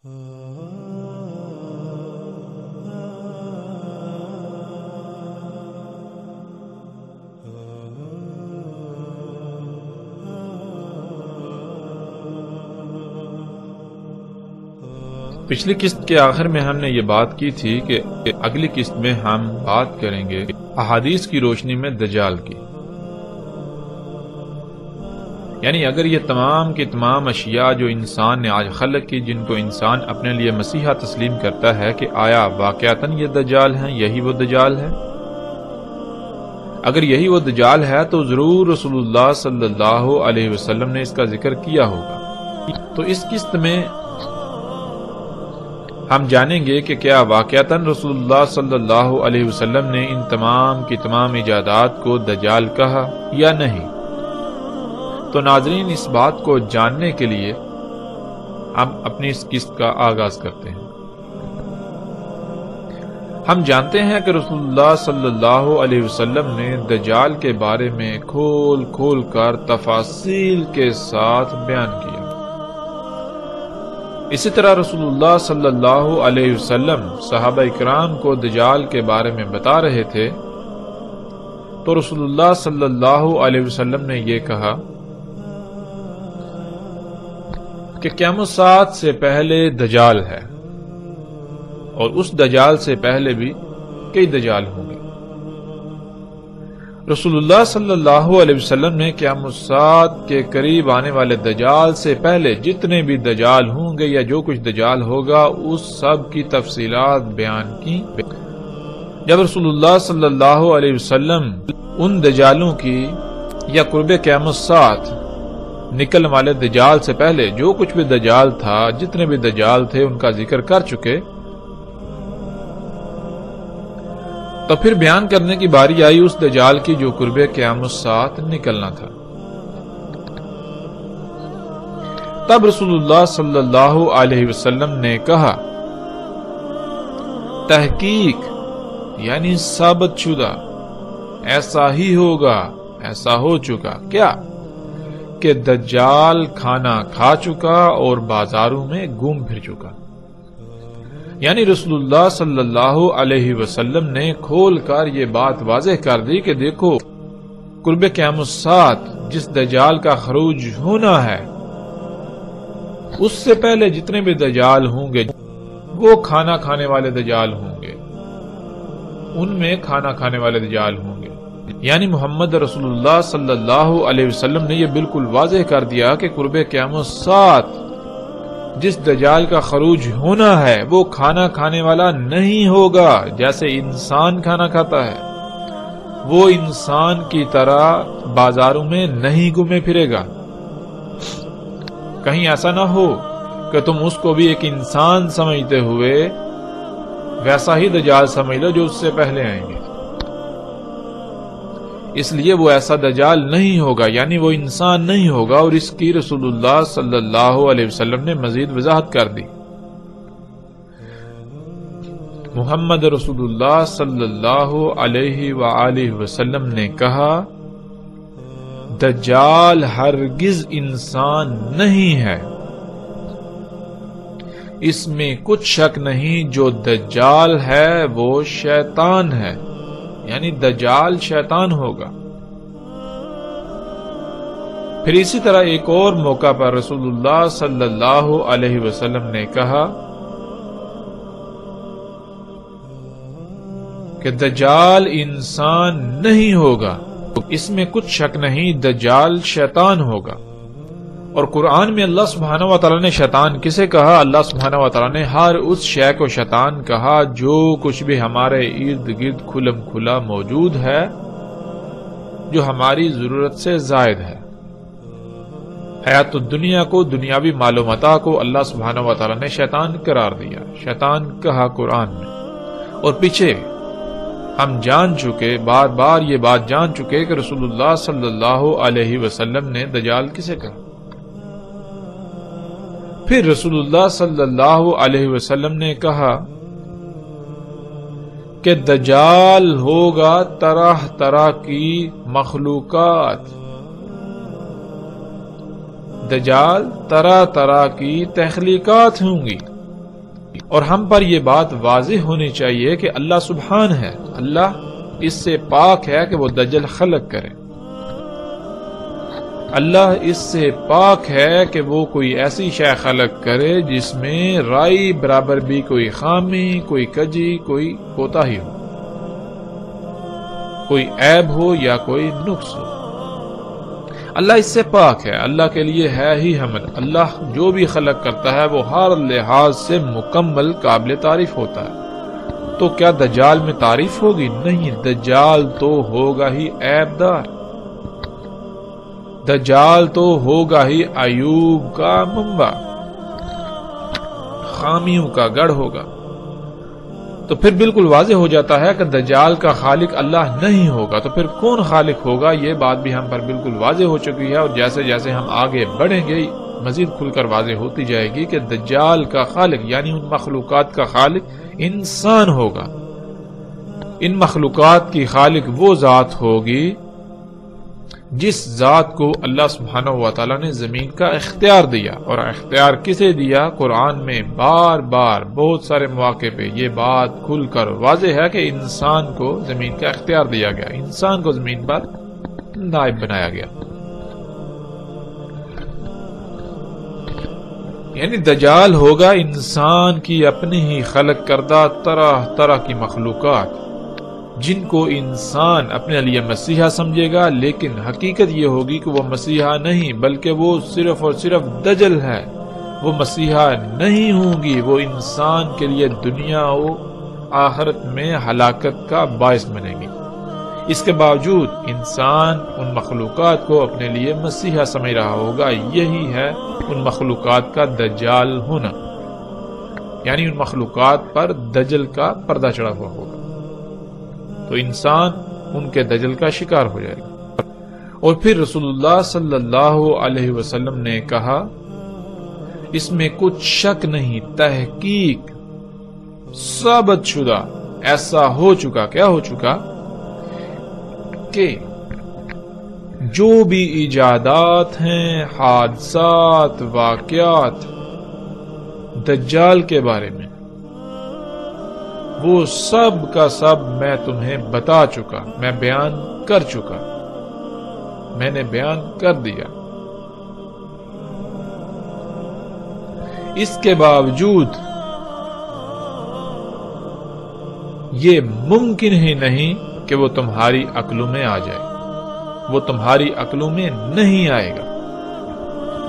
پچھلی قسط کے آخر میں ہم نے یہ بات کی تھی کہ اگلی قسط میں ہم بات کریں گے احادیث کی روشنی میں دجال کی، یعنی اگر یہ تمام کی تمام اشیاء جو انسان نے آج خلق کی، جن کو انسان اپنے لیے مسیحا تسلیم کرتا ہے کہ آیا واقعتاً یہ دجال ہیں، یہی وہ دجال ہے؟ اگر یہی وہ دجال ہے تو ضرور رسول اللہ صلی اللہ علیہ وسلم نے اس کا ذکر کیا ہوگا۔ تو اس قسط میں ہم جانیں گے کہ کیا واقعتاً رسول اللہ صلی اللہ علیہ وسلم نے ان تمام کی تمام ایجادات کو دجال کہا یا نہیں۔ تو ناظرین، اس بات کو جاننے کے لیے ہم اپنی اس قسط کا آغاز کرتے ہیں۔ ہم جانتے ہیں کہ رسول اللہ صلی اللہ علیہ وسلم نے دجال کے بارے میں کھول کھول کر تفاصیل کے ساتھ بیان کیا۔ اسی طرح رسول اللہ صلی اللہ علیہ وسلم صحابہ اکرام کو دجال کے بارے میں بتا رہے تھے تو رسول اللہ صلی اللہ علیہ وسلم نے یہ کہا کہ قیامت الساعۃ سے پہلے دجال ہے، اور اس دجال سے پہلے بھی کئی دجال ہوں گے۔ رسول اللہ صلی اللہ علیہ وسلم نے قیامت الساعۃ کے قریب آنے والے دجال سے پہلے جتنے بھی دجال ہوں گے یا جو کچھ دجال ہوگا اس سب کی تفصیلات بیان کی۔ جب رسول اللہ صلی اللہ علیہ وسلم ان دجالوں کی یا قرب قیامت الساعۃ نکلنے والے دجال سے پہلے جو کچھ بھی دجال تھا، جتنے بھی دجال تھے، ان کا ذکر کر چکے، تو پھر بیان کرنے کی باری آئی اس دجال کی جو قرب قیامت الساعۃ نکلنا تھا۔ تب رسول اللہ صلی اللہ علیہ وسلم نے کہا، تحقیق یعنی ثابت شدہ، ایسا ہی ہوگا، ایسا ہو چکا کیا کہ دجال کھانا کھا چکا اور بازاروں میں گھوم پھر چکا۔ یعنی رسول اللہ صلی اللہ علیہ وسلم نے کھول کر یہ بات واضح کر دی کہ دیکھو، قرب قیامت الساعۃ جس دجال کا خروج ہونا ہے، اس سے پہلے جتنے بھی دجال ہوں گے وہ کھانا کھانے والے دجال ہوں گے، ان میں کھانا کھانے والے دجال ہوں گے۔ یعنی محمد رسول اللہ صلی اللہ علیہ وسلم نے یہ بالکل واضح کر دیا کہ قرب قیامت الساعۃ جس دجال کا خروج ہونا ہے وہ کھانا کھانے والا نہیں ہوگا جیسے انسان کھانا کھاتا ہے، وہ انسان کی طرح بازاروں میں نہیں گھومے پھرے گا۔ کہیں ایسا نہ ہو کہ تم اس کو بھی ایک انسان سمجھتے ہوئے ویسا ہی دجال سمجھ لو جو اس سے پہلے آئیں گے۔ اس لیے وہ ایسا دجال نہیں ہوگا، یعنی وہ انسان نہیں ہوگا، اور اس کی رسول اللہ صلی اللہ علیہ وسلم نے مزید وضاحت کر دی۔ محمد رسول اللہ صلی اللہ علیہ وآلہ وسلم نے کہا، دجال ہرگز انسان نہیں ہے، اس میں کچھ شک نہیں، جو دجال ہے وہ شیطان ہے، یعنی دجال شیطان ہوگا۔ پھر اسی طرح ایک اور موقع پر رسول اللہ صلی اللہ علیہ وسلم نے کہا کہ دجال انسان نہیں ہوگا، اس میں کچھ شک نہیں، دجال شیطان ہوگا۔ اور قرآن میں اللہ سبحانہ و تعالیٰ نے شیطان کسے کہا؟ اللہ سبحانہ و تعالیٰ نے ہر اس شے کو شیطان کہا جو کچھ بھی ہمارے ارد گرد کھلم کھلا موجود ہے، جو ہماری ضرورت سے زائد ہے۔ حیات الدنیا کو، دنیاوی مال و متاع کو اللہ سبحانہ و تعالیٰ نے شیطان قرار دیا، شیطان کہا قرآن میں۔ اور پیچھے ہم جان چکے، بار بار یہ بات جان چکے کہ رسول اللہ صلی اللہ علیہ وسلم نے دجال کسے کہا۔ پھر رسول اللہ صلی اللہ علیہ وسلم نے کہا کہ دجال ہوگا طرح طرح کی مخلوقات، دجال طرح طرح کی تخلیقات ہوں گی، اور ہم پر یہ بات واضح ہونی چاہیے کہ اللہ سبحان ہے، اللہ اس سے پاک ہے کہ وہ دجل خلق کرے، اللہ اس سے پاک ہے کہ وہ کوئی ایسی شے خلق کرے جس میں رائی برابر بھی کوئی خامی، کوئی کجی، کوئی کوتاہی ہو، کوئی عیب ہو یا کوئی نقص ہو۔ اللہ اس سے پاک ہے، اللہ کے لیے ہے ہی حمد۔ اللہ جو بھی خلق کرتا ہے وہ ہر لحاظ سے مکمل قابل تعریف ہوتا ہے۔ تو کیا دجال میں تعریف ہوگی؟ نہیں، دجال تو ہوگا ہی عیب دار، دجال تو ہوگا ہی عیوب کا منبع، خامیوں کا گڑھ ہوگا۔ تو پھر بالکل واضح ہو جاتا ہے کہ دجال کا خالق اللہ نہیں ہوگا، تو پھر کون خالق ہوگا؟ یہ بات بھی ہم پر بالکل واضح ہو چکی ہے، اور جیسے جیسے ہم آگے بڑھیں گے مزید کھل کر واضح ہوتی جائے گی کہ دجال کا خالق یعنی ان مخلوقات کا خالق انسان ہوگا۔ ان مخلوقات کی خالق وہ ذات ہوگی جس ذات کو اللہ سبحانہ و تعالیٰ نے زمین کا اختیار دیا، اور اختیار کسے دیا؟ قرآن میں بار بار بہت سارے مواقع پہ یہ بات کھل کر واضح ہے کہ انسان کو زمین کا اختیار دیا گیا، انسان کو زمین پر نائب بنایا گیا۔ یعنی دجال ہوگا انسان کی اپنی ہی خلق کردہ طرح طرح کی مخلوقات جن کو انسان اپنے لیے مسیحا سمجھے گا، لیکن حقیقت یہ ہوگی کہ وہ مسیحا نہیں بلکہ وہ صرف اور صرف دجل ہے۔ وہ مسیحا نہیں ہوں گی، وہ انسان کے لیے دنیا و آخرت میں ہلاکت کا باعث بنے گی۔ اس کے باوجود انسان ان مخلوقات کو اپنے لیے مسیحا سمجھ رہا ہوگا۔ یہی ہے ان مخلوقات کا دجال ہونا، یعنی ان مخلوقات پر دجل کا پردہ چڑھا ہوا ہوگا، تو انسان ان کے دجل کا شکار ہو جائے گا۔ اور پھر رسول اللہ صلی اللہ علیہ وسلم نے کہا، اس میں کچھ شک نہیں، تحقیق ثابت شدہ ایسا ہو چکا، کیا ہو چکا کہ جو بھی ایجادات ہیں، حادثات، واقعات دجال کے بارے میں، وہ سب کا سب میں تمہیں بتا چکا، میں بیان کر چکا، میں نے بیان کر دیا۔ اس کے باوجود یہ ممکن ہی نہیں کہ وہ تمہاری عقلوں میں آ جائے، وہ تمہاری عقلوں میں نہیں آئے گا۔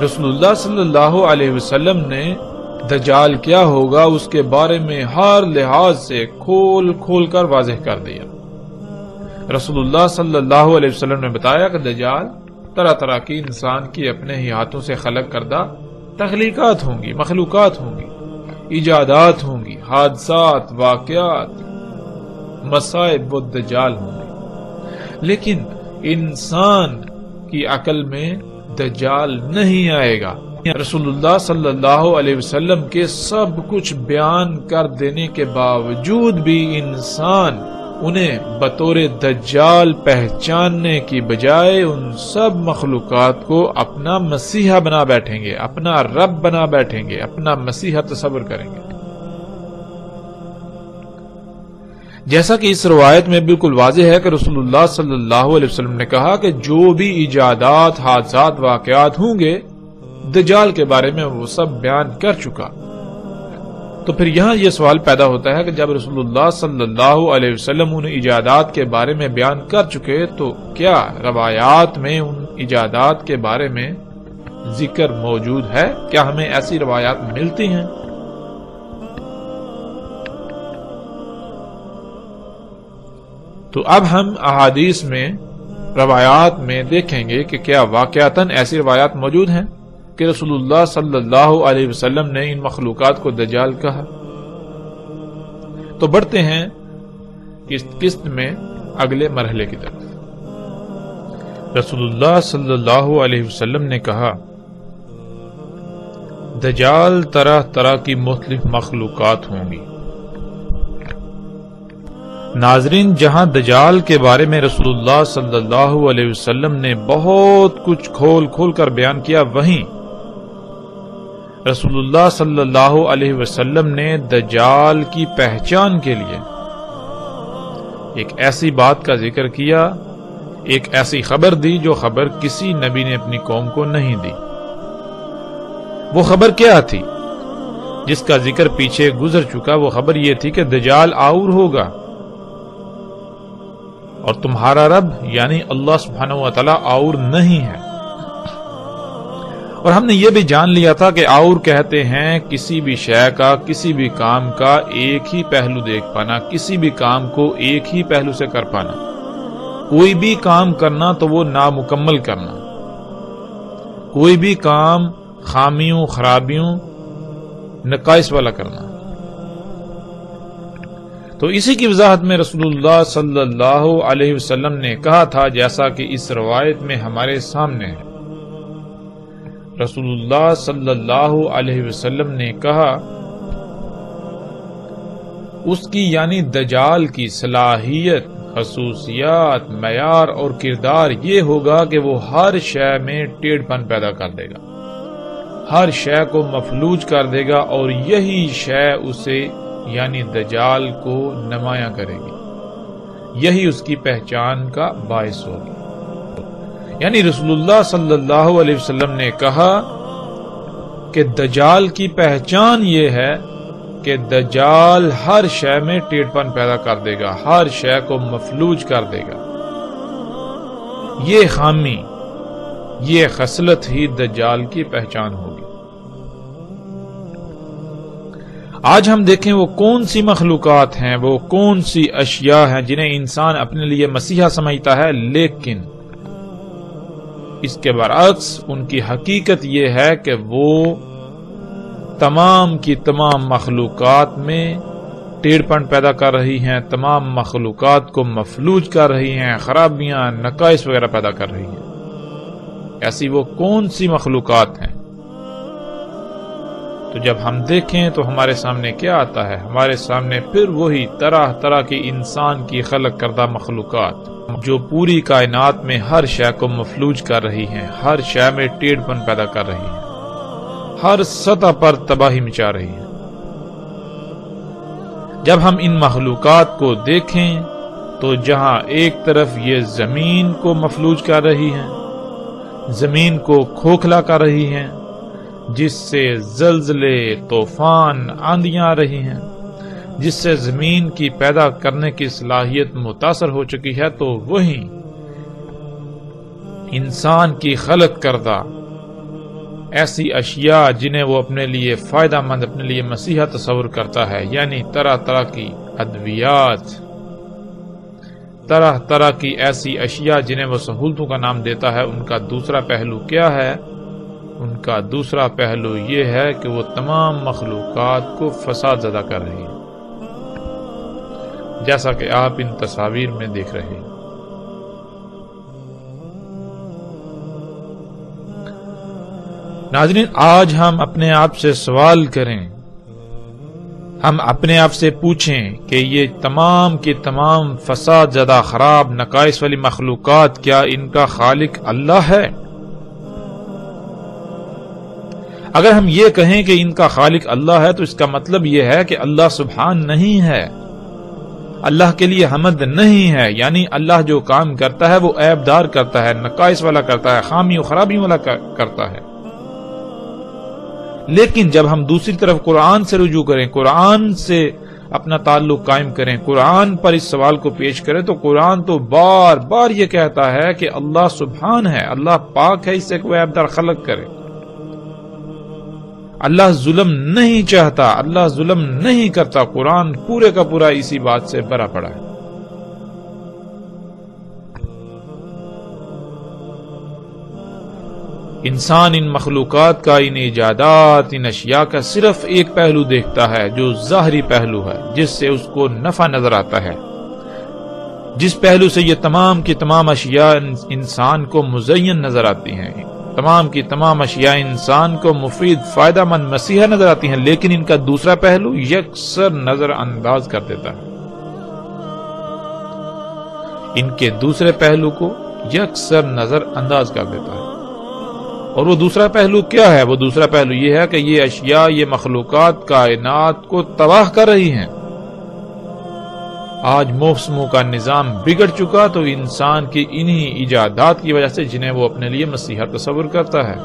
رسول اللہ صلی اللہ علیہ وسلم نے دجال کیا ہوگا اس کے بارے میں ہر لحاظ سے کھول کھول کر واضح کر دیا۔ رسول اللہ صلی اللہ علیہ وسلم نے بتایا کہ دجال طرح طرح کی انسان کی اپنے ہی ہاتھوں سے خلق کردہ تخلیقات ہوں گی، مخلوقات ہوں گی، ایجادات ہوں گی، حادثات، واقعات، مصائب وہ دجال ہوں گے، لیکن انسان کی عقل میں دجال نہیں آئے گا۔ رسول اللہ صلی اللہ علیہ وسلم کے سب کچھ بیان کر دینے کے باوجود بھی انسان انہیں بطور دجال پہچاننے کی بجائے ان سب مخلوقات کو اپنا مسیحا بنا بیٹھیں گے، اپنا رب بنا بیٹھیں گے، اپنا مسیحا تصور کریں گے۔ جیسا کہ اس روایت میں بالکل واضح ہے کہ رسول اللہ صلی اللہ علیہ وسلم نے کہا کہ جو بھی ایجادات، حادثات، واقعات ہوں گے دجال کے بارے میں وہ سب بیان کر چکا۔ تو پھر یہاں یہ سوال پیدا ہوتا ہے کہ جب رسول اللہ صلی اللہ علیہ وسلم ان ایجادات کے بارے میں بیان کر چکے تو کیا روایات میں ان ایجادات کے بارے میں ذکر موجود ہے؟ کیا ہمیں ایسی روایات ملتی ہیں؟ تو اب ہم احادیث میں، روایات میں دیکھیں گے کہ کیا واقعتاً ایسی روایات موجود ہیں کہ رسول اللہ صلی اللہ علیہ وسلم نے ان مخلوقات کو دجال کہا۔ تو بڑھتے ہیں اس قسط میں اگلے مرحلے کی طرف۔ رسول اللہ صلی اللہ علیہ وسلم نے کہا، دجال طرح طرح کی مختلف مخلوقات ہوں گی۔ ناظرین، جہاں دجال کے بارے میں رسول اللہ صلی اللہ علیہ وسلم نے بہت کچھ کھول کھول کر بیان کیا، وہیں رسول اللہ صلی اللہ علیہ وسلم نے دجال کی پہچان کے لیے ایک ایسی بات کا ذکر کیا، ایک ایسی خبر دی جو خبر کسی نبی نے اپنی قوم کو نہیں دی۔ وہ خبر کیا تھی جس کا ذکر پیچھے گزر چکا؟ وہ خبر یہ تھی کہ دجال آور ہوگا اور تمہارا رب یعنی اللہ سبحانہ و تعالی آور نہیں ہے۔ اور ہم نے یہ بھی جان لیا تھا کہ آور کہتے ہیں کسی بھی شے کا، کسی بھی کام کا ایک ہی پہلو دیکھ پانا، کسی بھی کام کو ایک ہی پہلو سے کر پانا، کوئی بھی کام کرنا تو وہ نامکمل کرنا، کوئی بھی کام خامیوں، خرابیوں، نقائص والا کرنا۔ تو اسی کی وضاحت میں رسول اللہ صلی اللہ علیہ وسلم نے کہا تھا، جیسا کہ اس روایت میں ہمارے سامنے ہے۔ رسول اللہ صلی اللہ علیہ وسلم نے کہا اس کی یعنی دجال کی صلاحیت، خصوصیات، معیار اور کردار یہ ہوگا کہ وہ ہر شے میں ٹیڑھ پن پیدا کر دے گا، ہر شے کو مفلوج کر دے گا، اور یہی شے اسے یعنی دجال کو نمایاں کرے گی، یہی اس کی پہچان کا باعث ہوگی۔ یعنی رسول اللہ صلی اللہ علیہ وسلم نے کہا کہ دجال کی پہچان یہ ہے کہ دجال ہر شے میں ٹیڑھ پن پیدا کر دے گا، ہر شے کو مفلوج کر دے گا۔ یہ خامی، یہ خصلت ہی دجال کی پہچان ہوگی۔ آج ہم دیکھیں وہ کون سی مخلوقات ہیں، وہ کون سی اشیاء ہیں جنہیں انسان اپنے لیے مسیحا سمجھتا ہے، لیکن اس کے برعکس ان کی حقیقت یہ ہے کہ وہ تمام کی تمام مخلوقات میں ٹیڑھ پن پیدا کر رہی ہیں، تمام مخلوقات کو مفلوج کر رہی ہیں، خرابیاں، نقائص وغیرہ پیدا کر رہی ہیں۔ ایسی وہ کون سی مخلوقات ہیں؟ تو جب ہم دیکھیں تو ہمارے سامنے کیا آتا ہے؟ ہمارے سامنے پھر وہی طرح طرح کی انسان کی خلق کردہ مخلوقات جو پوری کائنات میں ہر شے کو مفلوج کر رہی ہیں، ہر شے میں ٹیڑھ پن پیدا کر رہی ہیں، ہر سطح پر تباہی مچا رہی ہیں۔ جب ہم ان مخلوقات کو دیکھیں تو جہاں ایک طرف یہ زمین کو مفلوج کر رہی ہیں، زمین کو کھوکھلا کر رہی ہیں، جس سے زلزلے، طوفان، آندیاں آ رہی ہیں، جس سے زمین کی پیدا کرنے کی صلاحیت متاثر ہو چکی ہے، تو وہیں انسان کی خلق کردہ ایسی اشیاء جنہیں وہ اپنے لیے فائدہ مند، اپنے لیے مسیحا تصور کرتا ہے، یعنی طرح طرح کی ادویات، طرح طرح کی ایسی اشیاء جنہیں وہ سہولتوں کا نام دیتا ہے، ان کا دوسرا پہلو کیا ہے؟ ان کا دوسرا پہلو یہ ہے کہ وہ تمام مخلوقات کو فساد زدہ کر رہی ہے، جیسا کہ آپ ان تصاویر میں دیکھ رہے ہیں۔ ناظرین، آج ہم اپنے آپ سے سوال کریں، ہم اپنے آپ سے پوچھیں کہ یہ تمام کی تمام فساد زدہ، خراب، نقائص والی مخلوقات کیا ان کا خالق اللہ ہے؟ اگر ہم یہ کہیں کہ ان کا خالق اللہ ہے تو اس کا مطلب یہ ہے کہ اللہ سبحان نہیں ہے، اللہ کے لیے حمد نہیں ہے، یعنی اللہ جو کام کرتا ہے وہ عیب دار کرتا ہے، نقائص والا کرتا ہے، خامی و خرابی والا کرتا ہے۔ لیکن جب ہم دوسری طرف قرآن سے رجوع کریں، قرآن سے اپنا تعلق قائم کریں، قرآن پر اس سوال کو پیش کریں، تو قرآن تو بار بار یہ کہتا ہے کہ اللہ سبحان ہے، اللہ پاک ہے اس سے کوئی عیب دار خلق کرے۔ اللہ ظلم نہیں چاہتا، اللہ ظلم نہیں کرتا۔ قرآن پورے کا پورا اسی بات سے بھرا پڑا ہے۔ انسان ان مخلوقات کا، ان ایجادات، ان اشیاء کا صرف ایک پہلو دیکھتا ہے جو ظاہری پہلو ہے، جس سے اس کو نفع نظر آتا ہے، جس پہلو سے یہ تمام کی تمام اشیاء انسان کو مزین نظر آتی ہیں، تمام کی تمام اشیاء انسان کو مفید، فائدہ مند، مسیحا نظر آتی ہیں، لیکن ان کا دوسرا پہلو یکسر نظر انداز کر دیتا ہے۔ ان کے دوسرے پہلو کو یکسر نظر انداز کر دیتا ہے۔ اور وہ دوسرا پہلو کیا ہے؟ وہ دوسرا پہلو یہ ہے کہ یہ اشیاء، یہ مخلوقات کائنات کو تباہ کر رہی ہیں۔ آج موسموں کا نظام بگڑ چکا تو انسان کی انہی ایجادات کی وجہ سے، جنہیں وہ اپنے لیے مسیحا تصور کرتا ہے۔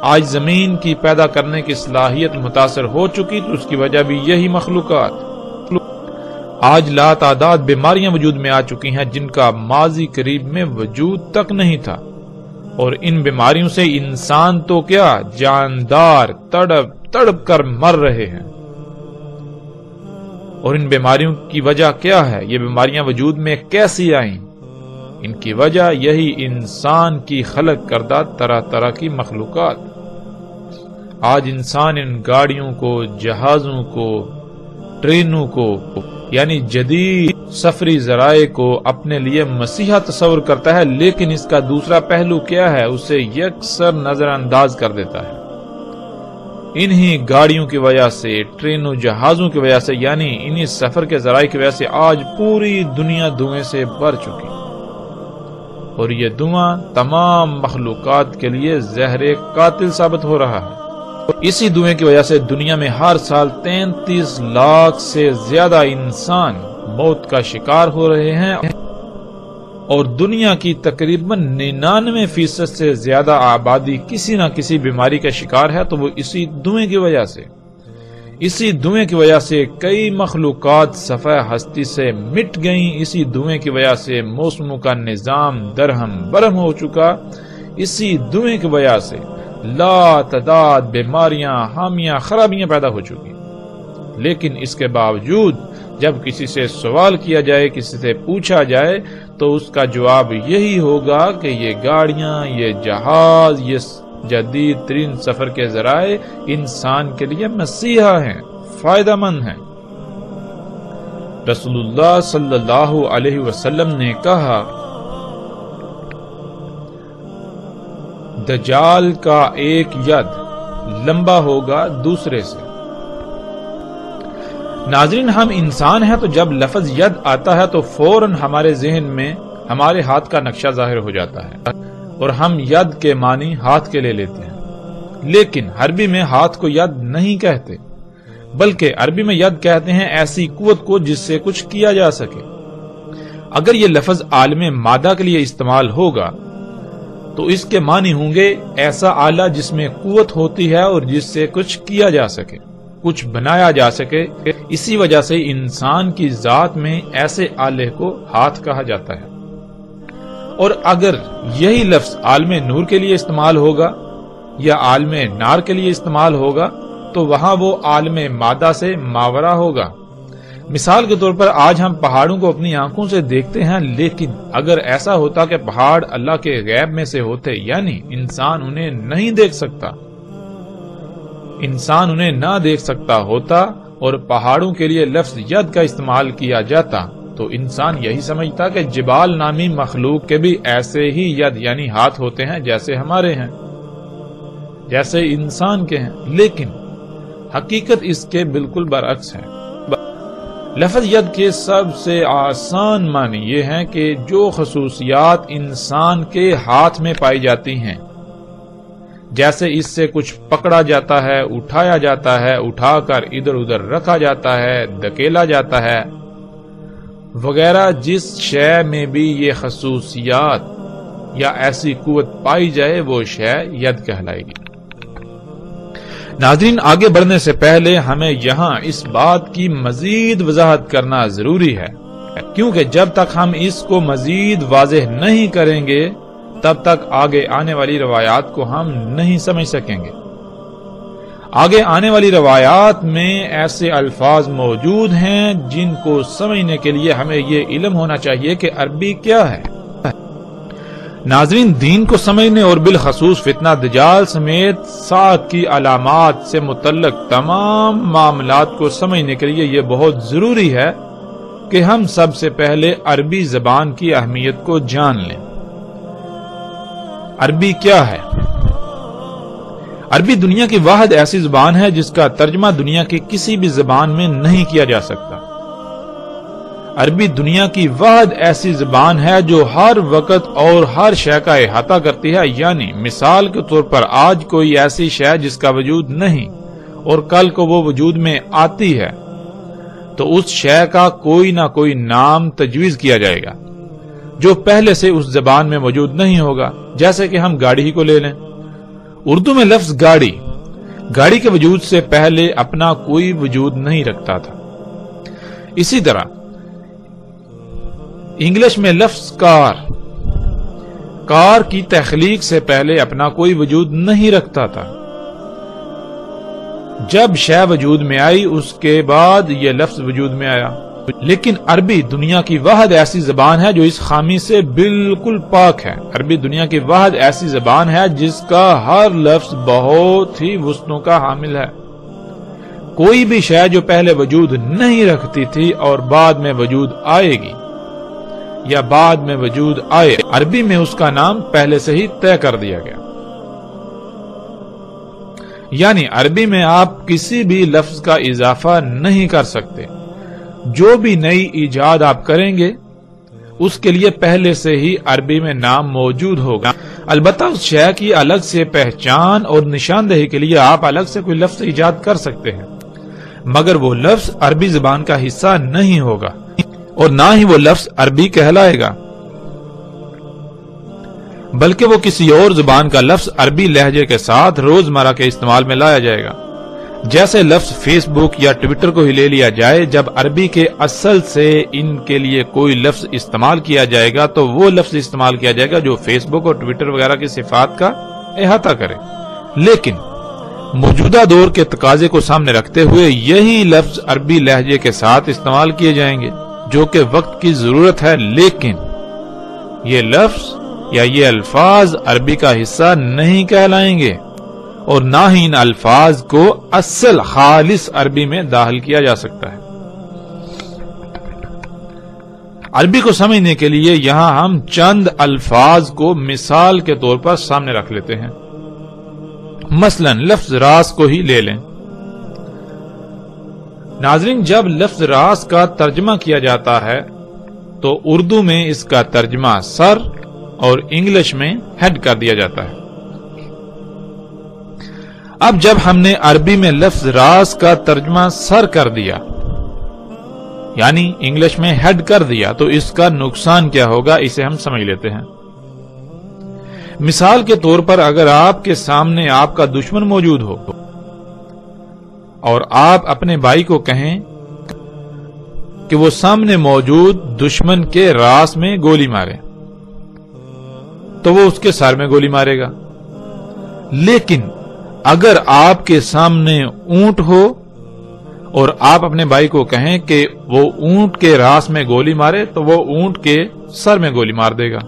آج زمین کی پیدا کرنے کی صلاحیت متاثر ہو چکی تو اس کی وجہ بھی یہی مخلوقات۔ آج لا تعداد بیماریاں وجود میں آ چکی ہیں جن کا ماضی قریب میں وجود تک نہیں تھا، اور ان بیماریوں سے انسان تو کیا، جاندار تڑپ تڑپ کر مر رہے ہیں۔ اور ان بیماریوں کی وجہ کیا ہے؟ یہ بیماریاں وجود میں کیسی آئیں؟ ان کی وجہ یہی انسان کی خلق کردہ طرح طرح کی مخلوقات۔ آج انسان ان گاڑیوں کو، جہازوں کو، ٹرینوں کو، یعنی جدید سفری ذرائع کو اپنے لیے مسیحا تصور کرتا ہے، لیکن اس کا دوسرا پہلو کیا ہے؟ اسے یکسر نظر انداز کر دیتا ہے۔ انہی گاڑیوں کی وجہ سے، ٹرینوں جہازوں کی وجہ سے، یعنی انہی سفر کے ذرائع کی وجہ سے آج پوری دنیا دھوئیں سے بھر چکی، اور یہ دھواں تمام مخلوقات کے لیے زہر قاتل ثابت ہو رہا ہے۔ اسی دھوئیں کی وجہ سے دنیا میں ہر سال 33 لاکھ سے زیادہ انسان موت کا شکار ہو رہے ہیں، اور دنیا کی تقریباً 99% سے زیادہ آبادی کسی نہ کسی بیماری کا شکار ہے، تو وہ اسی دھوئیں کی وجہ سے۔ اسی دھوئیں کی وجہ سے کئی مخلوقات صفحہ ہستی سے مٹ گئیں، اسی دھوئیں کی وجہ سے موسموں کا نظام درہم برہم ہو چکا، اسی دھوئیں کی وجہ سے لا تعداد بیماریاں، حامیاں، خرابیاں پیدا ہو چکی۔ لیکن اس کے باوجود جب کسی سے سوال کیا جائے، کسی سے پوچھا جائے، تو اس کا جواب یہی ہوگا کہ یہ گاڑیاں، یہ جہاز، یہ جدید ترین سفر کے ذرائع انسان کے لیے مسیحا ہیں، فائدہ مند ہیں۔ رسول اللہ صلی اللہ علیہ وسلم نے کہا، دجال کا ایک ید لمبا ہوگا دوسرے سے۔ ناظرین، ہم انسان ہیں تو جب لفظ ید آتا ہے تو فوراً ہمارے ذہن میں ہمارے ہاتھ کا نقشہ ظاہر ہو جاتا ہے، اور ہم ید کے معنی ہاتھ کے لے لیتے ہیں۔ لیکن عربی میں ہاتھ کو ید نہیں کہتے، بلکہ عربی میں ید کہتے ہیں ایسی قوت کو جس سے کچھ کیا جا سکے۔ اگر یہ لفظ عالم مادہ کے لیے استعمال ہوگا تو اس کے معنی ہوں گے ایسا آلہ جس میں قوت ہوتی ہے اور جس سے کچھ کیا جا سکے، کچھ بنایا جا سکے۔ اسی وجہ سے انسان کی ذات میں ایسے آلے کو ہاتھ کہا جاتا ہے۔ اور اگر یہی لفظ عالم نور کے لیے استعمال ہوگا یا عالم نار کے لیے استعمال ہوگا تو وہاں وہ عالم مادہ سے ماورا ہوگا۔ مثال کے طور پر آج ہم پہاڑوں کو اپنی آنکھوں سے دیکھتے ہیں، لیکن اگر ایسا ہوتا کہ پہاڑ اللہ کے غیب میں سے ہوتے، یعنی انسان انہیں نہیں دیکھ سکتا، انسان انہیں نہ دیکھ سکتا ہوتا اور پہاڑوں کے لیے لفظ ید کا استعمال کیا جاتا، تو انسان یہی سمجھتا کہ جبال نامی مخلوق کے بھی ایسے ہی ید یعنی ہاتھ ہوتے ہیں جیسے ہمارے ہیں، جیسے انسان کے ہیں۔ لیکن حقیقت اس کے بالکل برعکس ہے۔ لفظ ید کے سب سے آسان معنی یہ ہے کہ جو خصوصیات انسان کے ہاتھ میں پائی جاتی ہیں، جیسے اس سے کچھ پکڑا جاتا ہے، اٹھایا جاتا ہے، اٹھا کر ادھر ادھر رکھا جاتا ہے، دھکیلا جاتا ہے وغیرہ، جس شے میں بھی یہ خصوصیات یا ایسی قوت پائی جائے وہ شے ید کہلائے گی۔ ناظرین، آگے بڑھنے سے پہلے ہمیں یہاں اس بات کی مزید وضاحت کرنا ضروری ہے، کیونکہ جب تک ہم اس کو مزید واضح نہیں کریں گے تب تک آگے آنے والی روایات کو ہم نہیں سمجھ سکیں گے۔ آگے آنے والی روایات میں ایسے الفاظ موجود ہیں جن کو سمجھنے کے لیے ہمیں یہ علم ہونا چاہیے کہ عربی کیا ہے۔ ناظرین، دین کو سمجھنے اور بالخصوص فتنہ دجال سمیت ساتھ کی علامات سے متعلق تمام معاملات کو سمجھنے کے لیے یہ بہت ضروری ہے کہ ہم سب سے پہلے عربی زبان کی اہمیت کو جان لیں۔ عربی کیا ہے؟ عربی دنیا کی واحد ایسی زبان ہے جس کا ترجمہ دنیا کی کسی بھی زبان میں نہیں کیا جا سکتا۔ عربی دنیا کی واحد ایسی زبان ہے جو ہر وقت اور ہر شے کا احاطہ کرتی ہے، یعنی مثال کے طور پر آج کوئی ایسی شے جس کا وجود نہیں اور کل کو وہ وجود میں آتی ہے تو اس شے کا کوئی نہ کوئی نام تجویز کیا جائے گا جو پہلے سے اس زبان میں موجود نہیں ہوگا۔ جیسے کہ ہم گاڑی ہی کو لے لیں، اردو میں لفظ گاڑی کے وجود سے پہلے اپنا کوئی وجود نہیں رکھتا تھا۔ اسی طرح انگلش میں لفظ کار کی تخلیق سے پہلے اپنا کوئی وجود نہیں رکھتا تھا۔ جب شے وجود میں آئی اس کے بعد یہ لفظ وجود میں آیا۔ لیکن عربی دنیا کی واحد ایسی زبان ہے جو اس خامی سے بالکل پاک ہے۔ عربی دنیا کی واحد ایسی زبان ہے جس کا ہر لفظ بہت ہی وسعتوں کا حامل ہے۔ کوئی بھی شے جو پہلے وجود نہیں رکھتی تھی اور بعد میں وجود آئے گی یا بعد میں وجود آئے، عربی میں اس کا نام پہلے سے ہی طے کر دیا گیا۔ یعنی عربی میں آپ کسی بھی لفظ کا اضافہ نہیں کر سکتے۔ جو بھی نئی ایجاد آپ کریں گے اس کے لیے پہلے سے ہی عربی میں نام موجود ہوگا۔ البتہ اس شے کی الگ سے پہچان اور نشاندہی کے لیے آپ الگ سے کوئی لفظ ایجاد کر سکتے ہیں، مگر وہ لفظ عربی زبان کا حصہ نہیں ہوگا اور نہ ہی وہ لفظ عربی کہلائے گا، بلکہ وہ کسی اور زبان کا لفظ عربی لہجے کے ساتھ روزمرہ کے استعمال میں لایا جائے گا۔ جیسے لفظ فیس بک یا ٹویٹر کو ہی لے لیا جائے، جب عربی کے اصل سے ان کے لیے کوئی لفظ استعمال کیا جائے گا تو وہ لفظ استعمال کیا جائے گا جو فیس بک اور ٹویٹر وغیرہ کی صفات کا احاطہ کرے۔ لیکن موجودہ دور کے تقاضے کو سامنے رکھتے ہوئے یہی لفظ عربی لہجے کے ساتھ استعمال کیے جائیں گے جو کہ وقت کی ضرورت ہے، لیکن یہ لفظ یا یہ الفاظ عربی کا حصہ نہیں کہلائیں گے اور نہ ہی ان الفاظ کو اصل خالص عربی میں داخل کیا جا سکتا ہے۔ عربی کو سمجھنے کے لیے یہاں ہم چند الفاظ کو مثال کے طور پر سامنے رکھ لیتے ہیں۔ مثلا لفظ راس کو ہی لے لیں۔ ناظرین، جب لفظ راس کا ترجمہ کیا جاتا ہے تو اردو میں اس کا ترجمہ سر اور انگلش میں ہیڈ کر دیا جاتا ہے۔ اب جب ہم نے عربی میں لفظ راس کا ترجمہ سر کر دیا یعنی انگلش میں ہیڈ کر دیا تو اس کا نقصان کیا ہوگا اسے ہم سمجھ لیتے ہیں۔ مثال کے طور پر اگر آپ کے سامنے آپ کا دشمن موجود ہو اور آپ اپنے بھائی کو کہیں کہ وہ سامنے موجود دشمن کے راس میں گولی مارے تو وہ اس کے سر میں گولی مارے گا۔ لیکن اگر آپ کے سامنے اونٹ ہو اور آپ اپنے بھائی کو کہیں کہ وہ اونٹ کے راس میں گولی مارے تو وہ اونٹ کے سر میں گولی مار دے گا،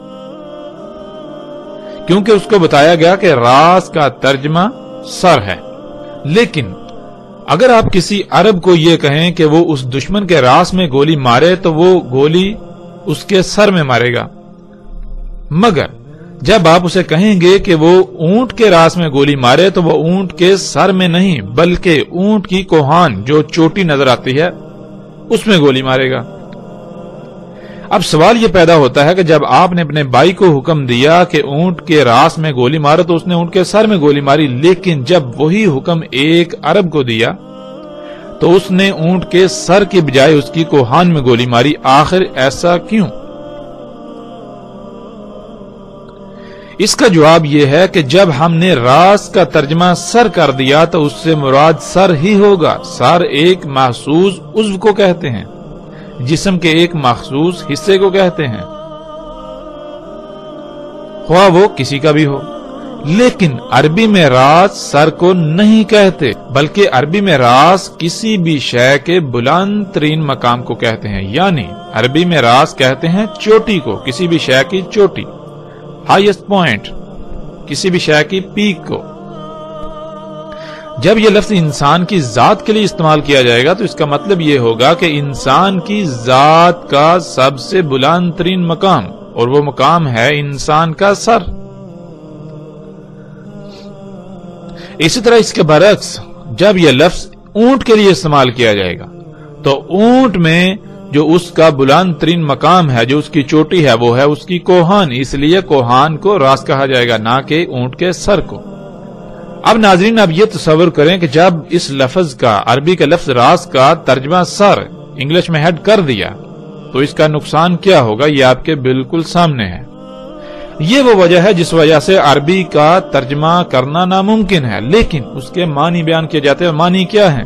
کیونکہ اس کو بتایا گیا کہ راس کا ترجمہ سر ہے۔ لیکن اگر آپ کسی عرب کو یہ کہیں کہ وہ اس دشمن کے راس میں گولی مارے تو وہ گولی اس کے سر میں مارے گا، مگر جب آپ اسے کہیں گے کہ وہ اونٹ کے راس میں گولی مارے تو وہ اونٹ کے سر میں نہیں بلکہ اونٹ کی کوہان جو چوٹی نظر آتی ہے اس میں گولی مارے گا۔ اب سوال یہ پیدا ہوتا ہے کہ جب آپ نے اپنے بھائی کو حکم دیا کہ اونٹ کے راس میں گولی مارو تو اس نے اونٹ کے سر میں گولی ماری، لیکن جب وہی حکم ایک عرب کو دیا تو اس نے اونٹ کے سر کی بجائے اس کی کوہان میں گولی ماری۔ آخر ایسا کیوں؟ اس کا جواب یہ ہے کہ جب ہم نے راس کا ترجمہ سر کر دیا تو اس سے مراد سر ہی ہوگا۔ سر ایک محسوس عضو کو کہتے ہیں، جسم کے ایک مخصوص حصے کو کہتے ہیں، خواہ وہ کسی کا بھی ہو۔ لیکن عربی میں راس سر کو نہیں کہتے بلکہ عربی میں راس کسی بھی شے کے بلند ترین مقام کو کہتے ہیں، یعنی عربی میں راس کہتے ہیں چوٹی کو، کسی بھی شے کی چوٹی، ہائیسٹ پوائنٹ، کسی بھی شے کی پیک کو۔ جب یہ لفظ انسان کی ذات کے لیے استعمال کیا جائے گا تو اس کا مطلب یہ ہوگا کہ انسان کی ذات کا سب سے بلند ترین مقام، اور وہ مقام ہے انسان کا سر۔ اسی طرح اس کے برعکس جب یہ لفظ اونٹ کے لیے استعمال کیا جائے گا تو اونٹ میں جو اس کا بلند ترین مقام ہے، جو اس کی چوٹی ہے، وہ ہے اس کی کوہان، اس لیے کوہان کو راس کہا جائے گا، نہ کہ اونٹ کے سر کو۔ اب ناظرین اب یہ تصور کریں کہ جب اس لفظ کا، عربی کا لفظ راس کا ترجمہ سر انگلش میں ہیڈ کر دیا تو اس کا نقصان کیا ہوگا، یہ آپ کے بالکل سامنے ہے۔ یہ وہ وجہ ہے جس وجہ سے عربی کا ترجمہ کرنا ناممکن ہے، لیکن اس کے معنی بیان کیے جاتے ہیں۔ معنی کیا ہیں؟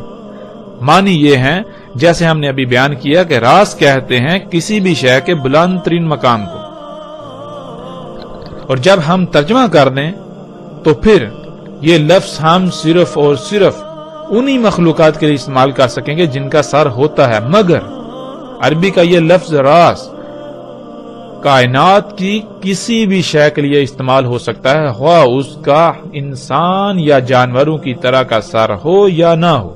معنی یہ ہیں جیسے ہم نے ابھی بیان کیا کہ راس کہتے ہیں کسی بھی شے کے بلند ترین مقام کو، اور جب ہم ترجمہ کر دیں تو پھر یہ لفظ ہم صرف اور صرف انہی مخلوقات کے لیے استعمال کر سکیں گے جن کا سر ہوتا ہے، مگر عربی کا یہ لفظ راس کائنات کی کسی بھی شے کے لیے استعمال ہو سکتا ہے، خواہ اس کا انسان یا جانوروں کی طرح کا سر ہو یا نہ ہو۔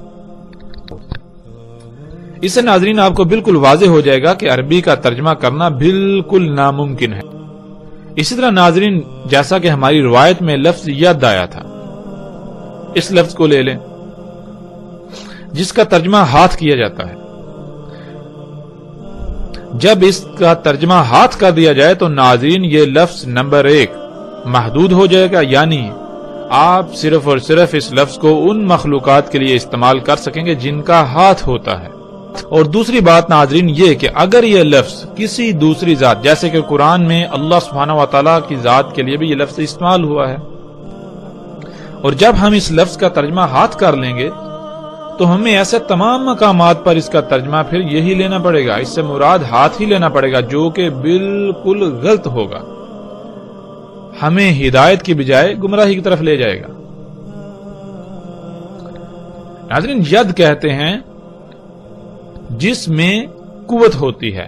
اس سے ناظرین آپ کو بالکل واضح ہو جائے گا کہ عربی کا ترجمہ کرنا بالکل ناممکن ہے۔ اسی طرح ناظرین جیسا کہ ہماری روایت میں لفظ ید آیا تھا، اس لفظ کو لے لیں جس کا ترجمہ ہاتھ کیا جاتا ہے۔ جب اس کا ترجمہ ہاتھ کر دیا جائے تو ناظرین یہ لفظ نمبر 1 محدود ہو جائے گا، یعنی آپ صرف اور صرف اس لفظ کو ان مخلوقات کے لیے استعمال کر سکیں گے جن کا ہاتھ ہوتا ہے۔ اور دوسری بات ناظرین یہ کہ اگر یہ لفظ کسی دوسری ذات، جیسے کہ قرآن میں اللہ سبحانہ و تعالیٰ کی ذات کے لیے بھی یہ لفظ استعمال ہوا ہے، اور جب ہم اس لفظ کا ترجمہ ہاتھ کر لیں گے تو ہمیں ایسے تمام مقامات پر اس کا ترجمہ پھر یہی لینا پڑے گا، اس سے مراد ہاتھ ہی لینا پڑے گا، جو کہ بالکل غلط ہوگا، ہمیں ہدایت کی بجائے گمراہی کی طرف لے جائے گا۔ ناظرین ید کہتے ہیں جس میں قوت ہوتی ہے،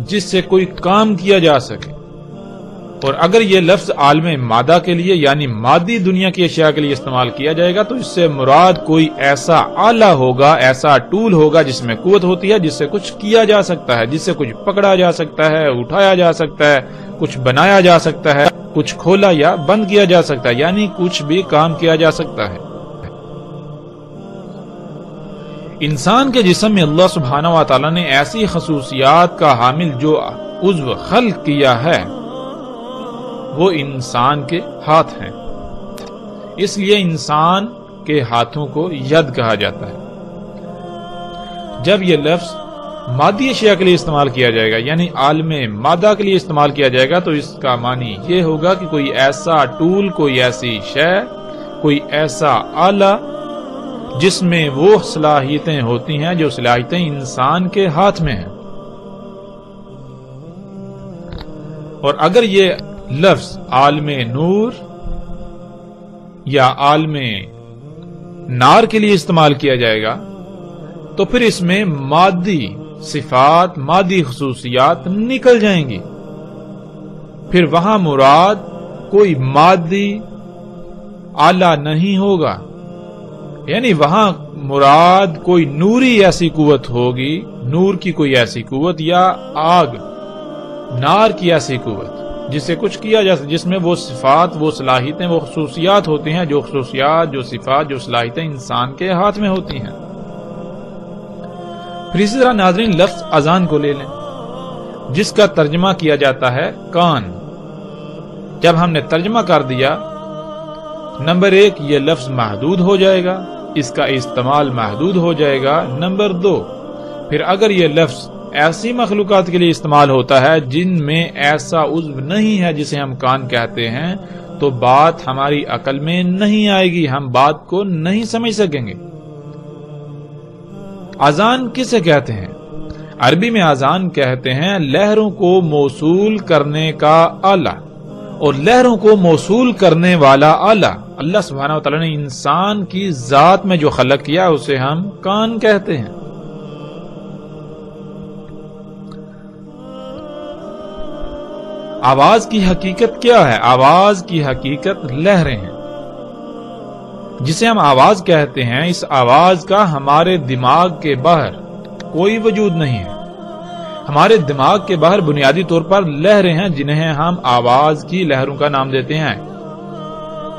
جس سے کوئی کام کیا جا سکے، اور اگر یہ لفظ عالم مادہ کے لیے یعنی مادی دنیا کی اشیاء کے لیے استعمال کیا جائے گا تو اس سے مراد کوئی ایسا آلہ ہوگا، ایسا ٹول ہوگا جس میں قوت ہوتی ہے، جس سے کچھ کیا جا سکتا ہے، جس سے کچھ پکڑا جا سکتا ہے، اٹھایا جا سکتا ہے، کچھ بنایا جا سکتا ہے، کچھ کھولا یا بند کیا جا سکتا ہے، یعنی کچھ بھی کام کیا جا سکتا ہے۔ انسان کے جسم میں اللہ سبحانہ و تعالیٰ نے ایسی خصوصیات کا حامل جو عضو خلق کیا ہے وہ انسان کے ہاتھ ہیں، اس لیے انسان کے ہاتھوں کو ید کہا جاتا ہے۔ جب یہ لفظ مادی اشیاء کے لیے استعمال کیا جائے گا یعنی عالم مادہ کے لیے استعمال کیا جائے گا تو اس کا معنی یہ ہوگا کہ کوئی ایسا ٹول، کوئی ایسی شے، کوئی ایسا آلہ جس میں وہ صلاحیتیں ہوتی ہیں جو صلاحیتیں انسان کے ہاتھ میں ہیں۔ اور اگر یہ لفظ عالم نور یا عالم نار کے لیے استعمال کیا جائے گا تو پھر اس میں مادی صفات، مادی خصوصیات نکل جائیں گی، پھر وہاں مراد کوئی مادی آلہ نہیں ہوگا، یعنی وہاں مراد کوئی نوری ایسی قوت ہوگی، نور کی کوئی ایسی قوت یا آگ، نار کی ایسی قوت جس سے کچھ کیا جا سکتا، جس میں وہ صفات، وہ صلاحیتیں، وہ خصوصیات ہوتی ہیں، جو خصوصیات، جو صفات، جو صلاحیتیں انسان کے ہاتھ میں ہوتی ہیں۔ پھر اسی طرح ناظرین لفظ اذان کو لے لیں جس کا ترجمہ کیا جاتا ہے کان۔ جب ہم نے ترجمہ کر دیا، نمبر 1 یہ لفظ محدود ہو جائے گا، اس کا استعمال محدود ہو جائے گا۔ نمبر 2 پھر اگر یہ لفظ ایسی مخلوقات کے لیے استعمال ہوتا ہے جن میں ایسا عضو نہیں ہے جسے ہم کان کہتے ہیں تو بات ہماری عقل میں نہیں آئے گی، ہم بات کو نہیں سمجھ سکیں گے۔ اذان کسے کہتے ہیں؟ عربی میں اذان کہتے ہیں لہروں کو موصول کرنے کا آلہ، اور لہروں کو موصول کرنے والا آلہ اللہ سبحانہ وتعالی نے انسان کی ذات میں جو خلق کیا اسے ہم کان کہتے ہیں۔ آواز کی حقیقت کیا ہے؟ آواز کی حقیقت لہریں ہیں۔ جسے ہم آواز کہتے ہیں، اس آواز کا ہمارے دماغ کے باہر کوئی وجود نہیں ہے۔ ہمارے دماغ کے باہر بنیادی طور پر لہریں ہیں جنہیں ہم آواز کی لہروں کا نام دیتے ہیں،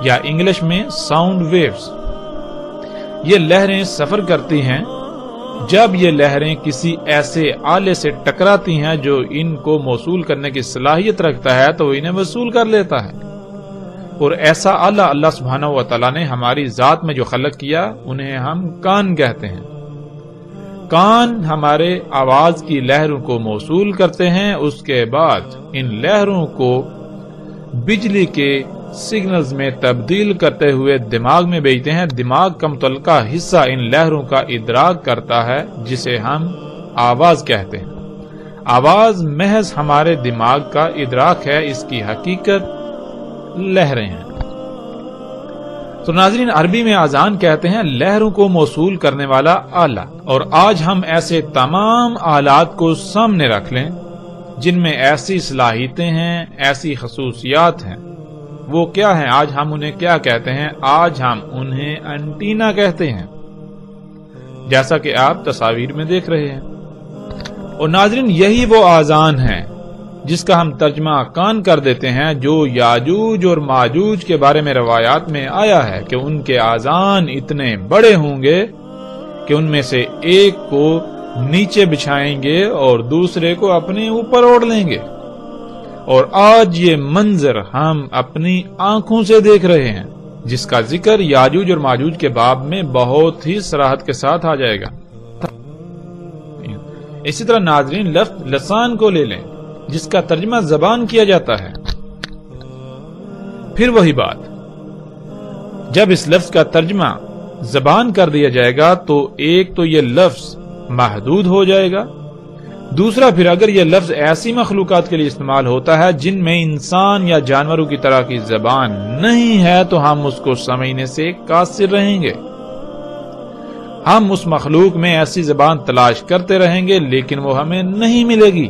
یا انگلش میں ساؤنڈ ویوز۔ یہ لہریں سفر کرتی ہیں جب یہ لہریں کسی ایسے آلے سے ٹکراتی ہیں جو ان کو موصول کرنے کی صلاحیت رکھتا ہے تو وہ انہیں وصول کر لیتا ہے۔ اور ایسا آلہ اللہ سبحانہ و تعالیٰ نے ہماری ذات میں جو خلق کیا انہیں ہم کان کہتے ہیں۔ کان ہمارے آواز کی لہروں کو موصول کرتے ہیں، اس کے بعد ان لہروں کو بجلی کے سگنلز میں تبدیل کرتے ہوئے دماغ میں بھیجتے ہیں۔ دماغ کا متعلقہ حصہ ان لہروں کا ادراک کرتا ہے جسے ہم آواز کہتے ہیں۔ آواز محض ہمارے دماغ کا ادراک ہے، اس کی حقیقت لہریں ہیں۔ تو ناظرین، عربی میں اذان کہتے ہیں لہروں کو موصول کرنے والا آلہ، اور آج ہم ایسے تمام آلات کو سامنے رکھ لیں جن میں ایسی صلاحیتیں ہیں، ایسی خصوصیات ہیں۔ وہ کیا ہیں؟ آج ہم انہیں کیا کہتے ہیں؟ آج ہم انہیں انٹینا کہتے ہیں، جیسا کہ آپ تصاویر میں دیکھ رہے ہیں۔ اور ناظرین، یہی وہ اذان ہے جس کا ہم ترجمہ کان کر دیتے ہیں، جو یاجوج اور ماجوج کے بارے میں روایات میں آیا ہے کہ ان کے اذان اتنے بڑے ہوں گے کہ ان میں سے ایک کو نیچے بچھائیں گے اور دوسرے کو اپنے اوپر اوڑھ لیں گے۔ اور آج یہ منظر ہم اپنی آنکھوں سے دیکھ رہے ہیں، جس کا ذکر یاجوج اور ماجوج کے باب میں بہت ہی صراحت کے ساتھ آ جائے گا۔ اسی طرح ناظرین، لفظ لسان کو لے لیں جس کا ترجمہ زبان کیا جاتا ہے۔ پھر وہی بات، جب اس لفظ کا ترجمہ زبان کر دیا جائے گا تو ایک تو یہ لفظ محدود ہو جائے گا، دوسرا پھر اگر یہ لفظ ایسی مخلوقات کے لیے استعمال ہوتا ہے جن میں انسان یا جانوروں کی طرح کی زبان نہیں ہے تو ہم اس کو سمجھنے سے قاصر رہیں گے۔ ہم اس مخلوق میں ایسی زبان تلاش کرتے رہیں گے لیکن وہ ہمیں نہیں ملے گی۔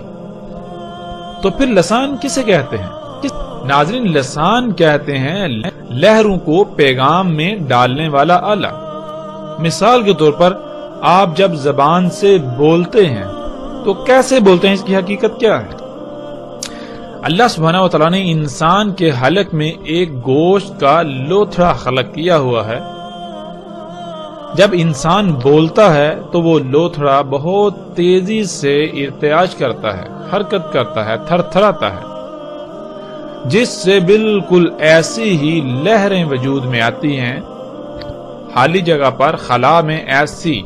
تو پھر لسان کسے کہتے ہیں؟ ناظرین، لسان کہتے ہیں لہروں کو پیغام میں ڈالنے والا آلہ۔ مثال کے طور پر آپ جب زبان سے بولتے ہیں تو کیسے بولتے ہیں؟ اس کی حقیقت کیا ہے؟ اللہ سبحانہ و تعالیٰ نے انسان کے حلق میں ایک گوشت کا لوتھڑا خلق کیا ہوا ہے۔ جب انسان بولتا ہے تو وہ لوتھڑا بہت تیزی سے ارتعاش کرتا ہے، حرکت کرتا ہے، تھر تھراتا ہے، جس سے بالکل ایسی ہی لہریں وجود میں آتی ہیں۔ خالی جگہ پر خلا میں ایسی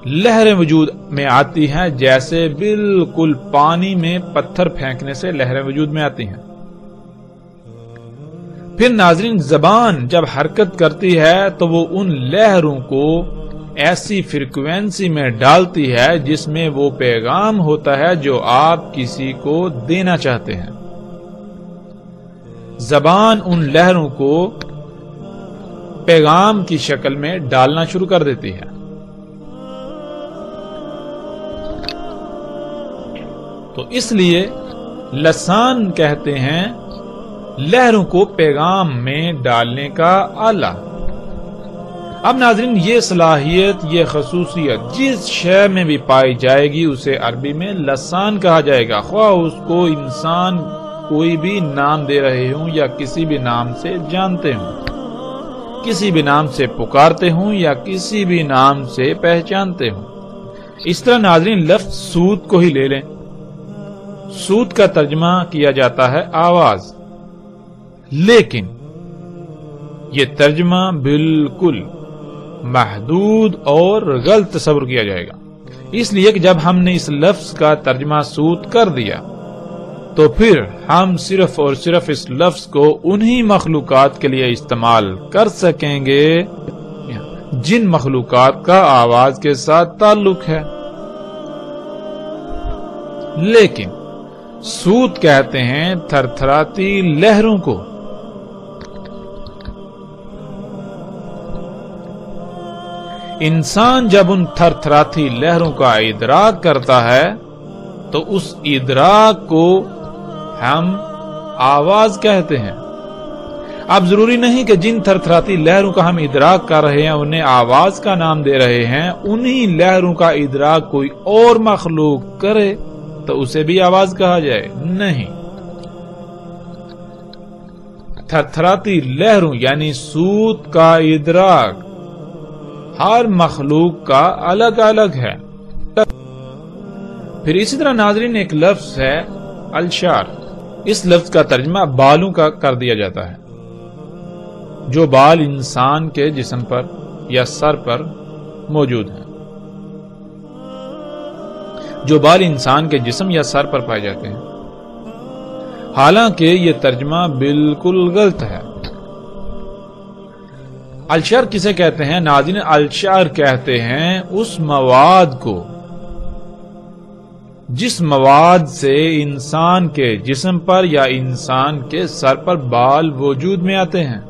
لہریں وجود میں آتی ہیں جیسے بالکل پانی میں پتھر پھینکنے سے لہریں وجود میں آتی ہیں۔ پھر ناظرین، زبان جب حرکت کرتی ہے تو وہ ان لہروں کو ایسی فریکوینسی میں ڈالتی ہے جس میں وہ پیغام ہوتا ہے جو آپ کسی کو دینا چاہتے ہیں۔ زبان ان لہروں کو پیغام کی شکل میں ڈالنا شروع کر دیتی ہے۔ تو اس لیے لسان کہتے ہیں لہروں کو پیغام میں ڈالنے کا آلہ۔ اب ناظرین، یہ صلاحیت، یہ خصوصیت جس شے میں بھی پائی جائے گی اسے عربی میں لسان کہا جائے گا، خواہ اس کو انسان کوئی بھی نام دے رہے ہوں یا کسی بھی نام سے جانتے ہوں، کسی بھی نام سے پکارتے ہوں یا کسی بھی نام سے پہچانتے ہوں۔ اس طرح ناظرین، لفظ سوت کو ہی لے لیں۔ سوت کا ترجمہ کیا جاتا ہے آواز، لیکن یہ ترجمہ بالکل محدود اور غلط تصور کیا جائے گا، اس لیے کہ جب ہم نے اس لفظ کا ترجمہ سوت کر دیا تو پھر ہم صرف اور صرف اس لفظ کو انہی مخلوقات کے لیے استعمال کر سکیں گے جن مخلوقات کا آواز کے ساتھ تعلق ہے۔ لیکن سوت کہتے ہیں تھر تھراتی لہروں کو۔ انسان جب ان تھر تھراتی لہروں کا ادراک کرتا ہے تو اس ادراک کو ہم آواز کہتے ہیں۔ اب ضروری نہیں کہ جن تھر تھراتی لہروں کا ہم ادراک کر رہے ہیں انہیں آواز کا نام دے رہے ہیں، انہی لہروں کا ادراک کوئی اور مخلوق کرے تو اسے بھی آواز کہا جائے؟ نہیں، تھر تھراتی لہروں یعنی صوت کا ادراک ہر مخلوق کا الگ الگ ہے۔ پھر اسی طرح ناظرین ایک لفظ ہے الشعر. اس لفظ کا ترجمہ بالوں کا کر دیا جاتا ہے. جو بال انسان کے جسم پر یا سر پر موجود ہیں. جو بال انسان کے جسم یا سر پر پائے جاتے ہیں. حالانکہ یہ ترجمہ بالکل غلط ہے. الشعر کسے کہتے ہیں ناظرین؟ الشعر کہتے ہیں اس مواد کو جس مواد سے انسان کے جسم پر یا انسان کے سر پر بال وجود میں آتے ہیں.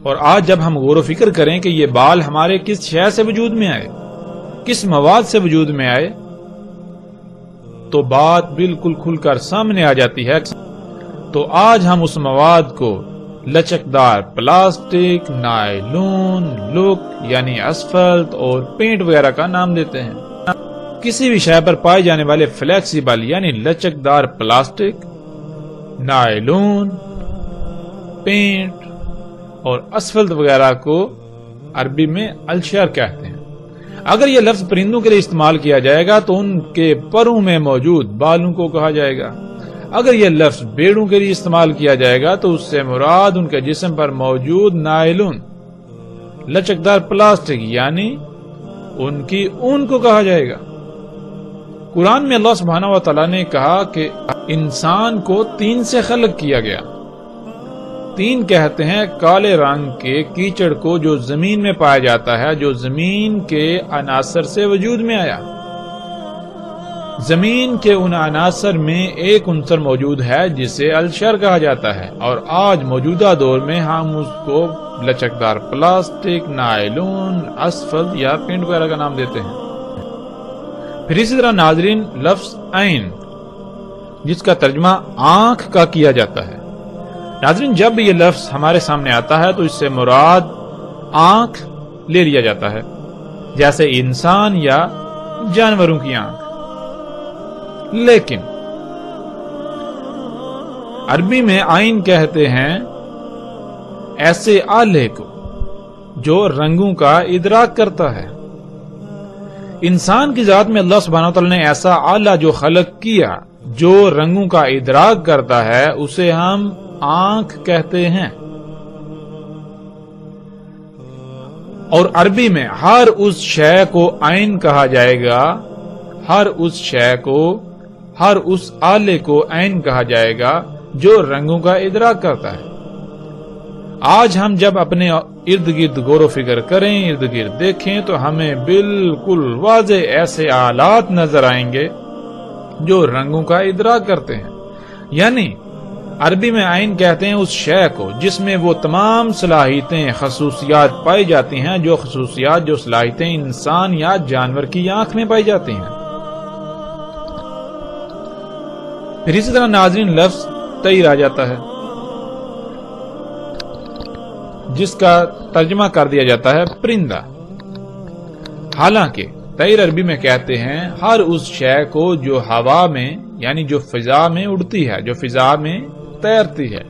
اور آج جب ہم غور و فکر کریں کہ یہ بال ہمارے کس شے سے وجود میں آئے، کس مواد سے وجود میں آئے، تو بات بالکل کھل کر سامنے آ جاتی ہے. تو آج ہم اس مواد کو لچکدار پلاسٹک، نائلون، لوک یعنی اسفلٹ اور پینٹ وغیرہ کا نام دیتے ہیں. کسی بھی شے پر پائے جانے والے فلیکسیبل یعنی لچکدار پلاسٹک، نائلون، پینٹ اور اسفلٹ وغیرہ کو عربی میں الشعر کہتے ہیں. اگر یہ لفظ پرندوں کے لیے استعمال کیا جائے گا تو ان کے پروں میں موجود بالوں کو کہا جائے گا. اگر یہ لفظ بھیڑوں کے لیے استعمال کیا جائے گا تو اس سے مراد ان کے جسم پر موجود نائلون، لچکدار پلاسٹک یعنی ان کی اون کو کہا جائے گا. قرآن میں اللہ سبحانہ و تعالیٰ نے کہا کہ انسان کو 3 سے خلق کیا گیا. 3 کہتے ہیں کالے رنگ کے کیچڑ کو جو زمین میں پایا جاتا ہے، جو زمین کے عناصر سے وجود میں آیا. زمین کے ان عناصر میں ایک عنصر موجود ہے جسے الشعر کہا جاتا ہے، اور آج موجودہ دور میں ہم اس کو لچکدار پلاسٹک، نائلون، اسفلٹ یا پینٹ وغیرہ کا نام دیتے ہیں. پھر اسی طرح ناظرین لفظ عین جس کا ترجمہ آنکھ کا کیا جاتا ہے. ناظرین جب یہ لفظ ہمارے سامنے آتا ہے تو اس سے مراد آنکھ لے لیا جاتا ہے، جیسے انسان یا جانوروں کی آنکھ. لیکن عربی میں عین کہتے ہیں ایسے آلے کو جو رنگوں کا ادراک کرتا ہے. انسان کی ذات میں اللہ سبحانہ وتعالی نے ایسا آلہ جو خلق کیا جو رنگوں کا ادراک کرتا ہے اسے ہم آنکھ کہتے ہیں. اور عربی میں ہر اس شے کو عین کہا جائے گا، ہر اس شے کو، ہر اس آلے کو عین کہا جائے گا جو رنگوں کا ادراک کرتا ہے. آج ہم جب اپنے ارد گرد غور و فکر کریں، ارد گرد دیکھیں تو ہمیں بالکل واضح ایسے آلات نظر آئیں گے جو رنگوں کا ادراک کرتے ہیں. یعنی عربی میں عین کہتے ہیں اس شے کو جس میں وہ تمام صلاحیتیں، خصوصیات پائی جاتی ہیں جو خصوصیات، جو صلاحیتیں انسان یا جانور کی آنکھ میں پائی جاتی ہیں. پھر اسی طرح ناظرین لفظ طیر آ جاتا ہے جس کا ترجمہ کر دیا جاتا ہے پرندہ. حالانکہ طیر عربی میں کہتے ہیں ہر اس شے کو جو ہوا میں یعنی جو فضا میں اڑتی ہے، جو فضا میں تیرتی ہے.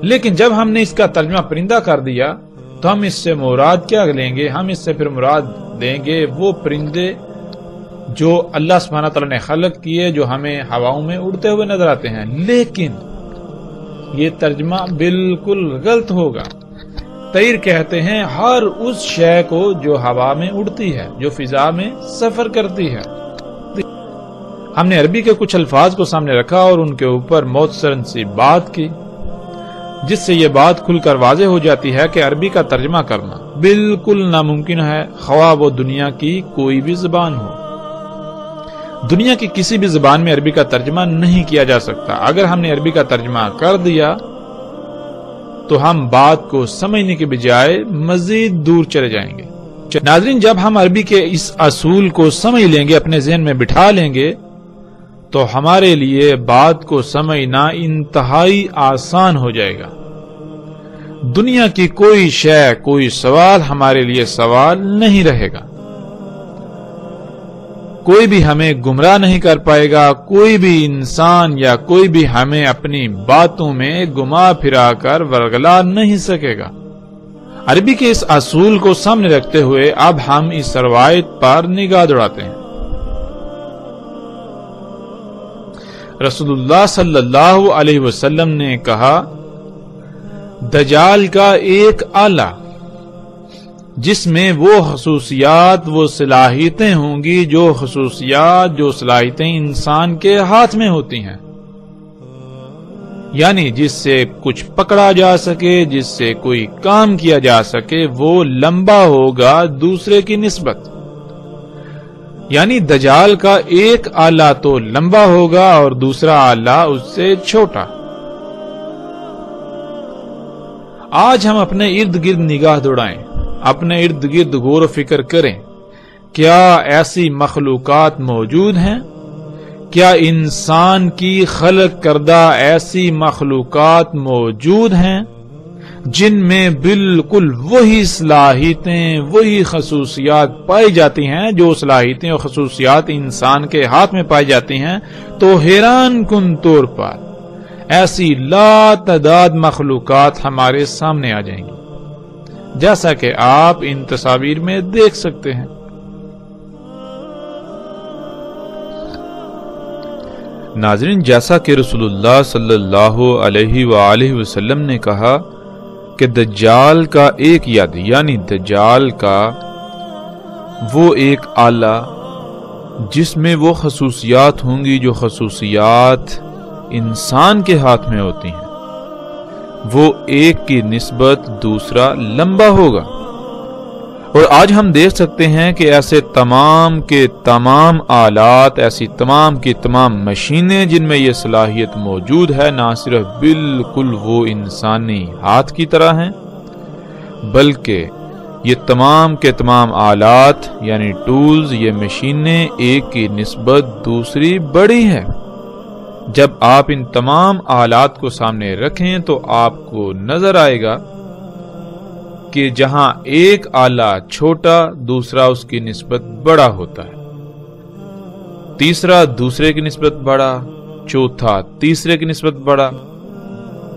لیکن جب ہم نے اس کا ترجمہ پرندہ کر دیا تو ہم اس سے مراد کیا لیں گے؟ ہم اس سے پھر مراد دیں گے وہ پرندے جو اللہ سبحانہ تعالیٰ نے خلق کیے، جو ہمیں ہواؤں میں اڑتے ہوئے نظر آتے ہیں. لیکن یہ ترجمہ بالکل غلط ہوگا. طیر کہتے ہیں ہر اس شے کو جو ہوا میں اڑتی ہے، جو فضا میں سفر کرتی ہے. ہم نے عربی کے کچھ الفاظ کو سامنے رکھا اور ان کے اوپر مختصراً سی بات کی، جس سے یہ بات کھل کر واضح ہو جاتی ہے کہ عربی کا ترجمہ کرنا بالکل ناممکن ہے، خواہ وہ دنیا کی کوئی بھی زبان ہو. دنیا کی کسی بھی زبان میں عربی کا ترجمہ نہیں کیا جا سکتا. اگر ہم نے عربی کا ترجمہ کر دیا تو ہم بات کو سمجھنے کے بجائے مزید دور چلے جائیں گے. ناظرین جب ہم عربی کے اس اصول کو سمجھ لیں گے، اپنے ذہن میں بٹھا لیں گے، تو ہمارے لیے بات کو سمجھنا انتہائی آسان ہو جائے گا. دنیا کی کوئی شے، کوئی سوال ہمارے لیے سوال نہیں رہے گا. کوئی بھی ہمیں گمراہ نہیں کر پائے گا، کوئی بھی انسان یا کوئی بھی ہمیں اپنی باتوں میں گما پھرا کر ورگلا نہیں سکے گا. عربی کے اس اصول کو سامنے رکھتے ہوئے اب ہم اس روایت پر نگاہ دوڑاتے ہیں. رسول اللہ صلی اللہ علیہ وسلم نے کہا دجال کا ایک آلہ جس میں وہ خصوصیات وہ صلاحیتیں ہوں گی جو خصوصیات جو صلاحیتیں انسان کے ہاتھ میں ہوتی ہیں، یعنی جس سے کچھ پکڑا جا سکے، جس سے کوئی کام کیا جا سکے، وہ لمبا ہوگا دوسرے کی نسبت، یعنی دجال کا ایک آلہ تو لمبا ہوگا اور دوسرا آلہ اس سے چھوٹا۔ آج ہم اپنے ارد گرد نگاہ دوڑائیں، اپنے ارد گرد غور و فکر کریں، کیا ایسی مخلوقات موجود ہیں؟ کیا انسان کی خلق کردہ ایسی مخلوقات موجود ہیں جن میں بالکل وہی صلاحیتیں وہی خصوصیات پائی جاتی ہیں جو صلاحیتیں اور خصوصیات انسان کے ہاتھ میں پائی جاتی ہیں؟ تو حیران کن طور پر ایسی لا تعداد مخلوقات ہمارے سامنے آ جائیں گی، جیسا کہ آپ ان تصاویر میں دیکھ سکتے ہیں۔ ناظرین، جیسا کہ رسول اللہ صلی اللہ علیہ وآلہ وسلم نے کہا کہ دجال کا ایک ید، یعنی دجال کا وہ ایک آلہ جس میں وہ خصوصیات ہوں گی جو خصوصیات انسان کے ہاتھ میں ہوتی ہیں، وہ ایک کی نسبت دوسرا لمبا ہوگا۔ اور آج ہم دیکھ سکتے ہیں کہ ایسے تمام کے تمام آلات، ایسی تمام کی تمام مشینیں جن میں یہ صلاحیت موجود ہے، نہ صرف بالکل وہ انسانی ہاتھ کی طرح ہیں، بلکہ یہ تمام کے تمام آلات یعنی ٹولز، یہ مشینیں ایک کی نسبت دوسری بڑی ہے۔ جب آپ ان تمام آلات کو سامنے رکھیں تو آپ کو نظر آئے گا کہ جہاں ایک آلہ چھوٹا، دوسرا اس کی نسبت بڑا ہوتا ہے، تیسرا دوسرے کی نسبت بڑا، چوتھا تیسرے کی نسبت بڑا،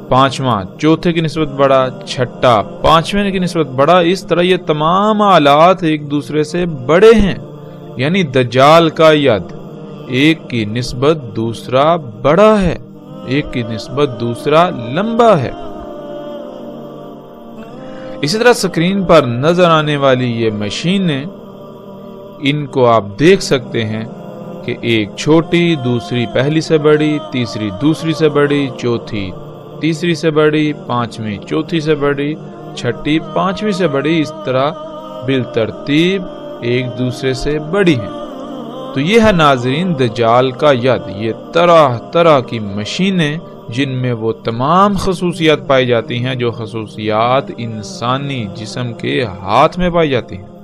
پانچواں چوتھے کی نسبت بڑا، چھٹا پانچویں کی نسبت بڑا۔ اس طرح یہ تمام آلات ایک دوسرے سے بڑے ہیں، یعنی دجال کا ید ایک کی نسبت دوسرا بڑا ہے، ایک کی نسبت دوسرا لمبا ہے۔ اسی طرح سکرین پر نظر آنے والی یہ مشینیں، ان کو آپ دیکھ سکتے ہیں کہ ایک چھوٹی، دوسری پہلی سے بڑی، تیسری دوسری سے بڑی، چوتھی تیسری سے بڑی، پانچویں چوتھی سے بڑی، چھٹی پانچویں سے بڑی، اس طرح بالترتیب ایک دوسرے سے بڑی ہیں۔ تو یہ ہے ناظرین دجال کا ید، یہ طرح طرح کی مشینیں جن میں وہ تمام خصوصیات پائی جاتی ہیں جو خصوصیات انسانی جسم کے ہاتھ میں پائی جاتی ہیں۔